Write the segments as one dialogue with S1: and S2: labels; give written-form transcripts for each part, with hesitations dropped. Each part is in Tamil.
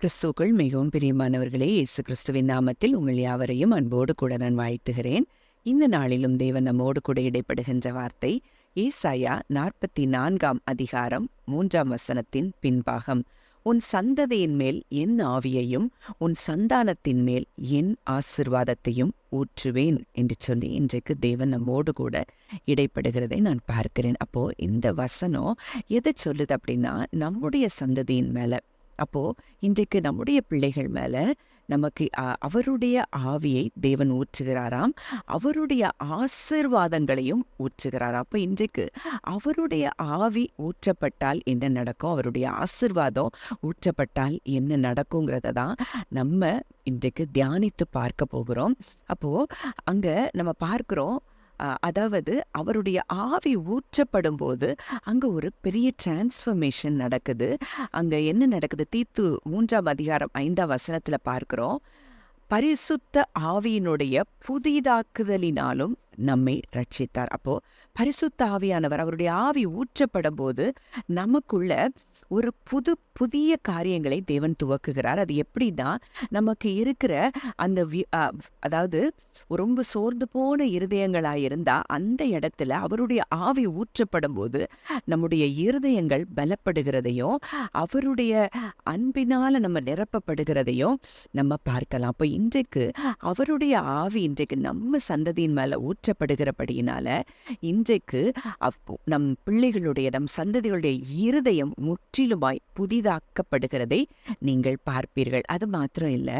S1: கிறிஸ்துவுக்குள் மிகவும் பிரியமானவர்களே, இயேசு கிறிஸ்துவின் நாமத்தில் உங்கள் யாவரையும் அன்போடு கூட நான் வாழ்த்துகிறேன். இந்த நாளிலும் தேவன் நம்மோடு கூட இடைப்படுகின்ற வார்த்தை ஏசாயா 44 அதிகாரம் 3 பின்பாகம். உன் சந்ததியின் மேல் என் ஆவியையும் உன் சந்தானத்தின் மேல் என் ஆசிர்வாதத்தையும் ஊற்றுவேன் என்று சொல்லி இன்றைக்கு தேவன் நம்மோடு கூட இடைப்படுகிறதை நான் பார்க்கிறேன். அப்போ இந்த வசனம் எதை சொல்லுது அப்படின்னா, நம்முடைய சந்ததியின் மேல, அப்போ இன்றைக்கு நம்முடைய பிள்ளைகள் மேல நமக்கு அவருடைய ஆவியை தேவன் ஊற்றுகிறாராம், அவருடைய ஆசீர்வாதங்களையும் ஊற்றுகிறாராம். அப்போ இன்றைக்கு அவருடைய ஆவி ஊற்றப்பட்டால் என்ன நடக்கும், அவருடைய ஆசீர்வாதம் ஊற்றப்பட்டால் என்ன நடக்குங்கிறத தான் நம்ம இன்றைக்கு தியானித்து பார்க்க போகிறோம். அப்போ அங்க நம்ம பார்க்கிறோம், அதாவது அவருடைய ஆவி ஊற்றப்படும் போது அங்க ஒரு பெரிய டிரான்ஸ்ஃபர்மேஷன் நடக்குது. அங்க என்ன நடக்குது? தீத்து 3 அதிகாரம் 5 பார்க்கிறோம், பரிசுத்த ஆவியினுடைய புதிதாக்குதலினாலும் நம்மை ரட்சித்தார். அப்போ பரிசுத்த ஆவியானவர், அவருடைய ஆவி ஊற்றப்படும் போது நமக்குள்ள ஒரு புதிய காரியங்களை தேவன் துவக்குகிறார். அது எப்படின்னா, நமக்கு இருக்கிற அந்த அதாவது ரொம்ப சோர்ந்து போன இருதயங்களாயிருந்தா அந்த இடத்துல அவருடைய ஆவி ஊற்றப்படும் போது நம்முடைய இருதயங்கள் பலப்படுகிறதையும் அவருடைய அன்பினால நம்ம நிரப்பப்படுகிறதையும் நம்ம பார்க்கலாம். அப்போ இன்றைக்கு அவருடைய ஆவி இன்றைக்கு நம்ம சந்ததியின் மேல ஊற்றப்படுகிறபடியினால இன்றைக்கு நம் பிள்ளைகளுடைய, நம் சந்ததிகளுடைய இருதயம் முற்றிலுமாய் புதிதாக்கப்படுகிறதை நீங்கள் பார்ப்பீர்கள். அது மாத்திரம் இல்ல,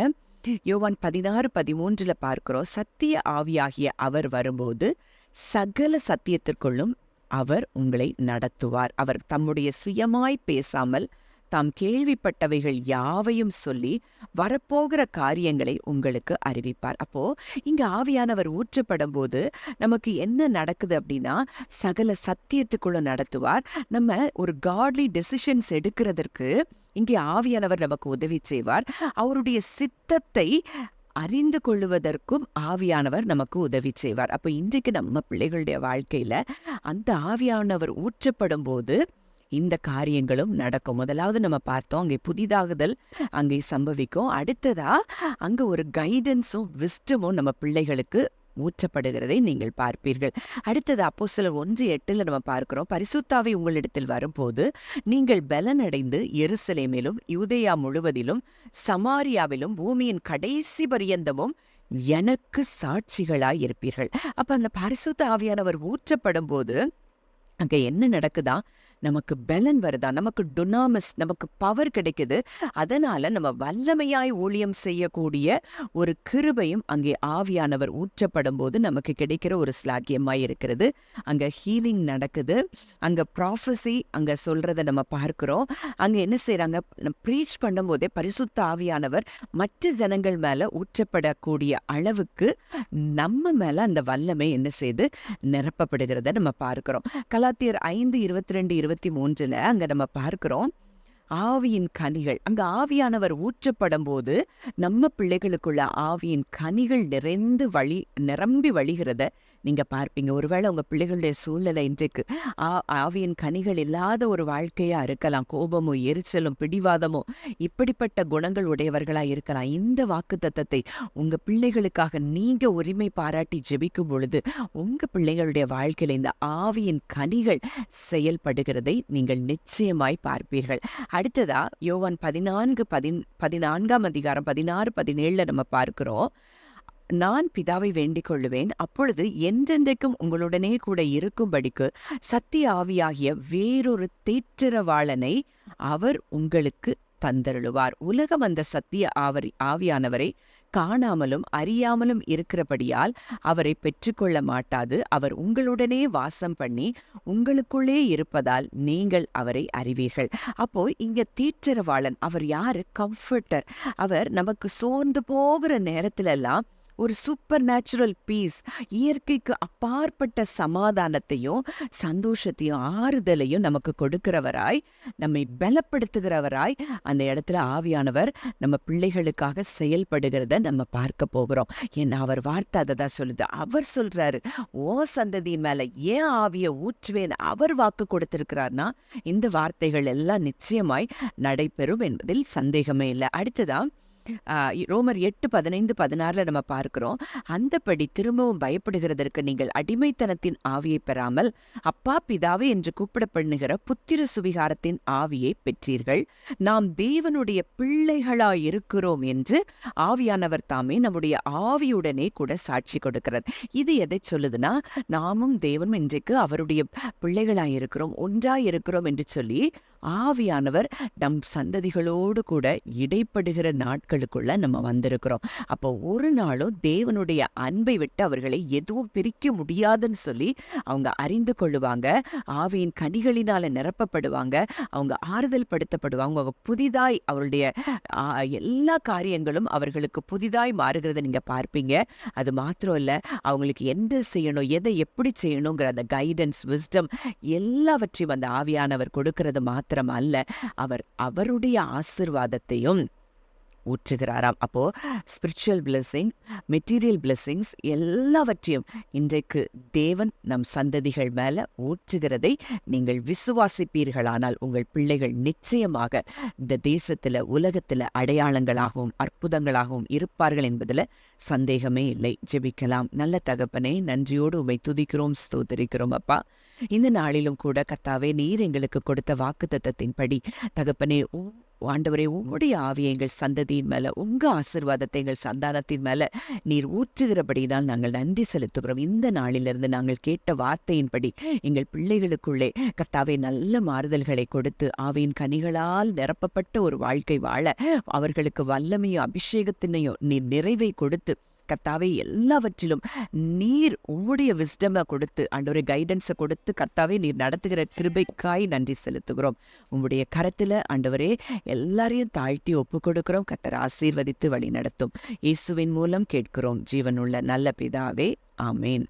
S1: யோவான் 16:13 பார்க்கிறோம், சத்திய ஆவியாகிய அவர் வரும்போது சகல சத்தியத்திற்குள்ளும் அவர் உங்களை நடத்துவார். அவர் தம்முடைய சுயமாய் பேசாமல் தாம் கேள்விப்பட்டவைகள் யாவையும் சொல்லி வரப்போகிற காரியங்களை உங்களுக்கு அறிவிப்பார். அப்போ இங்க ஆவியானவர் ஊற்றப்படும் போது நமக்கு என்ன நடக்குது அப்படின்னா, சகல சத்தியத்துக்குள்ள நடத்துவார். நம்ம ஒரு காட்லி டெசிஷன்ஸ் எடுக்கிறதற்கு இங்கே ஆவியானவர் நமக்கு உதவி செய்வார். அவருடைய சித்தத்தை அறிந்து கொள்ளுவதற்கும் ஆவியானவர் நமக்கு உதவி செய்வார். அப்போ இன்றைக்கு நம்ம பிள்ளைகளுடைய வாழ்க்கையில அந்த ஆவியானவர் ஊற்றப்படும் போது இந்த காரியங்களும் நடக்கும். முதலாவது நம்ம பார்த்தோம், அங்கே புதிதாகுதல் அங்கே சம்பவிக்கும். அடுத்ததா அங்க ஒரு கைடன்ஸும் விஸ்டமும் நம்ம பிள்ளைகளுக்கு ஊற்றப்படுகிறதை நீங்கள் பார்ப்பீர்கள். அடுத்தது அப்போஸ்தலர் 1:8 நம்ம பார்க்கிறோம், பரிசுத்தாவி உங்களிடத்தில் வரும்போது நீங்கள் பலனடைந்து எருசலேமிலும் யூதேயா முழுவதிலும் சமாரியாவிலும் பூமியின் கடைசி பரியந்தமும் எனக்கு சாட்சிகளாய் இருப்பீர்கள். அப்ப அந்த பரிசுத்த ஆவியானவர் ஊற்றப்படும் போது அங்க என்ன நடக்குதா? நமக்கு பலன் வருதா, நமக்கு டுனாமிஸ், நமக்கு பவர் கிடைக்குது. அதனால நம்ம வல்லமையாய் ஊழியம் செய்யக்கூடிய ஒரு கிருபையும் அங்கே ஆவியானவர் ஊற்றப்படும் போது நமக்கு கிடைக்கிற ஒரு ஸ்லாக்கியமாய் இருக்கிறது. அங்க ஹீலிங் நடக்குது, அங்க ப்ராஃபஸி அங்க சொல்றதை நம்ம பார்க்கிறோம். அங்க என்ன செய்யறாங்க, ப்ரீச் பண்ணும் போதே பரிசுத்த ஆவியானவர் மற்ற ஜனங்கள் மேல ஊற்றப்படக்கூடிய அளவுக்கு நம்ம மேல அந்த வல்லமை என்ன செய்து நிரப்பப்படுகிறத நம்ம பார்க்கிறோம். கலாத்தியர் 5:22-23 அங்க நம்ம பார்க்கிறோம், ஆவியின் கனிகள். அங்க ஆவியானவர் ஊற்றப்படும் போது நம்ம பிள்ளைகளுக்குள்ள ஆவியின் கனிகள் நிரம்பி வழிகிறத நீங்க பார்ப்பீங்க. ஒருவேளை உங்க பிள்ளைகளுடைய சூழ்நிலை இன்றைக்கு ஆவியின் கனிகள் இல்லாத ஒரு வாழ்க்கையா இருக்கலாம். கோபமோ, எரிச்சலும், பிடிவாதமோ, இப்படிப்பட்ட குணங்கள் உடையவர்களா இருக்கலாம். இந்த வாக்குத்தத்தத்தை உங்க பிள்ளைகளுக்காக நீங்க உரிமை பாராட்டி ஜெபிக்கும் பொழுது உங்க பிள்ளைகளுடைய வாழ்க்கையில இந்த ஆவியின் கனிகள் செயல்படுகிறதை நீங்கள் நிச்சயமாய் பார்ப்பீர்கள். அடுத்ததா யோவான் 14 அதிகாரம் 16-17 நம்ம பார்க்கிறோம், நான் பிதாவை வேண்டிக் கொள்ளுவேன், அப்பொழுது என்றென்றைக்கும் உங்களுடனே கூட இருக்கும்படிக்கு சத்திய ஆவியாகிய வேறொரு தேற்றரவாளனை அவர் உங்களுக்கு தந்தருளுவார். உலகம் அந்த சத்திய ஆவியானவரை காணாமலும் அறியாமலும் இருக்கிறபடியால் அவரை பெற்றுக்கொள்ள மாட்டாது. அவர் உங்களுடனே வாசம் பண்ணி உங்களுக்குள்ளே இருப்பதால் நீங்கள் அவரை அறிவீர்கள். அப்போ இங்க தேற்றரவாளன் அவர் யாரு? கம்ஃபர்டர். அவர் நமக்கு சோர்ந்து போகிற நேரத்துல எல்லாம் ஒரு சூப்பர் நேச்சுரல் பீஸ், இயற்கைக்கு அப்பாற்பட்ட சமாதானத்தையும் சந்தோஷத்தையும் ஆறுதலையும் நமக்கு கொடுக்கிறவராய், நம்மை பலப்படுத்துகிறவராய் அந்த இடத்துல ஆவியானவர் நம்ம பிள்ளைகளுக்காக செயல்படுகிறத நம்ம பார்க்க போகிறோம். ஏன்னா அவர் வார்த்தை அதை தான் சொல்லுது. அவர் சொல்றாரு, ஓ சந்ததியின் மேல ஏன் ஆவிய ஊற்றுவேன் அவர் வாக்கு கொடுத்திருக்கிறார்னா இந்த வார்த்தைகள் எல்லாம் நிச்சயமாய் நடைபெறும் என்பதில் சந்தேகமே இல்லை. அடுத்ததான் ரோமர் 8:15-16 நம்ம பார்க்கிறோம். அந்தபடி திரும்பவும் பயப்படுகிறதற்கு நீங்கள் அடிமைத்தனத்தின் ஆவியை பெறாமல் அப்பா பிதாவே என்று கூப்பிடப்படுகிற புத்திர சுவிகாரத்தின் ஆவியை பெற்றீர்கள். நாம் தேவனுடைய பிள்ளைகளாய் இருக்கிறோம் என்று ஆவியானவர் தாமே நம்முடைய ஆவியுடனே கூட சாட்சி கொடுக்கிறார். இது எதை சொல்லுதுன்னா, நாமும் தேவனும் இன்றைக்கு அவருடைய பிள்ளைகளாய் இருக்கிறோம், ஒன்றாய் இருக்கிறோம் என்று சொல்லி ஆவியானவர் நம் சந்ததிகளோடு கூட இடைப்படுகிற நாட்களுக்குள்ள நம்ம வந்திருக்கிறோம். அப்போ ஒரு நாளும் தேவனுடைய அன்பை விட்டு அவர்களை எதுவும் பிரிக்க முடியாதுன்னு சொல்லி அவங்க அறிந்து கொள்ளுவாங்க. ஆவியின் கனிகளினால நிரப்பப்படுவாங்க. அவங்க ஆறுதல் படுத்தப்படுவாங்க. அவங்க புதிதாய் அவருடைய எல்லா காரியங்களும் அவர்களுக்கு புதிதாய் மாறுகிறத நீங்க பார்ப்பீங்க. அது மாத்திரம் இல்ல, அவங்களுக்கு என்ன செய்யணும், எதை எப்படி செய்யணுங்கிற அந்த கைடன்ஸ், விஸ்டம் எல்லாவற்றையும் அந்த ஆவியானவர் கொடுக்கிறது மாத்திரம் அல்ல, அவர் அவருடைய ஆசீர்வாதத்தையும் ஊற்றுகிறாராம். அப்போ ஸ்பிரிச்சுவல் பிளெஸிங், மெட்டீரியல் பிளெஸிங்ஸ் எல்லாவற்றையும் இன்றைக்கு தேவன் நம் சந்ததிகள் மேல ஊற்றுகிறதை நீங்கள் விசுவாசிப்பீர்களானால் உங்கள் பிள்ளைகள் நிச்சயமாக இந்த தேசத்துல உலகத்துல அடையாளங்களாகவும் அற்புதங்களாகவும் இருப்பார்கள் என்பதுல சந்தேகமே இல்லை. ஜெபிக்கலாம். நல்ல தகப்பனே, நன்றியோடு உம்மை துதிக்கிறோம், ஸ்தோத்திரிக்கிறோம் அப்பா. இந்த நாளிலும் கூட கர்த்தாவே, நீர் எங்களுக்கு கொடுத்த வாக்குத்தத்தத்தின்படி தகப்பனே, ஆண்டவரே, உம்முடைய ஆவியை எங்கள் சந்ததியின் மேல, உங்க ஆசீர்வாதத்தை எங்கள் சந்தானத்தின் மேல நீர் ஊற்றுகிறபடினால் நாங்கள் நன்றி செலுத்துகிறோம். இந்த நாளிலிருந்து நாங்கள் கேட்ட வார்த்தையின்படி எங்கள் பிள்ளைகளுக்குள்ளே கர்த்தாவே நல்ல மாறுதல்களை கொடுத்து ஆவியின் கனிகளால் நிரப்பப்பட்ட ஒரு வாழ்க்கை வாழ அவர்களுக்கு வல்லமையும் அபிஷேகத்தினையும் நீர் நிறைவை கொடுத்து கர்த்தாவே எல்லாவற்றிலும் நீர் உம்முடைய விஸ்டமை கொடுத்து ஆண்டவரே கைடன்ஸை கொடுத்து கர்த்தாவே நீர் நடத்துகிற கிருபைக்காய் நன்றி செலுத்துகிறோம். உம்முடைய கரத்துல ஆண்டவரே எல்லாரையும் தாழ்த்தி ஒப்பு கொடுக்கிறோம். கர்த்தர் ஆசீர்வதித்து வழி நடத்தும். இயேசுவின் மூலம் கேட்கிறோம் ஜீவனுள்ள நல்ல பிதாவே, ஆமேன்.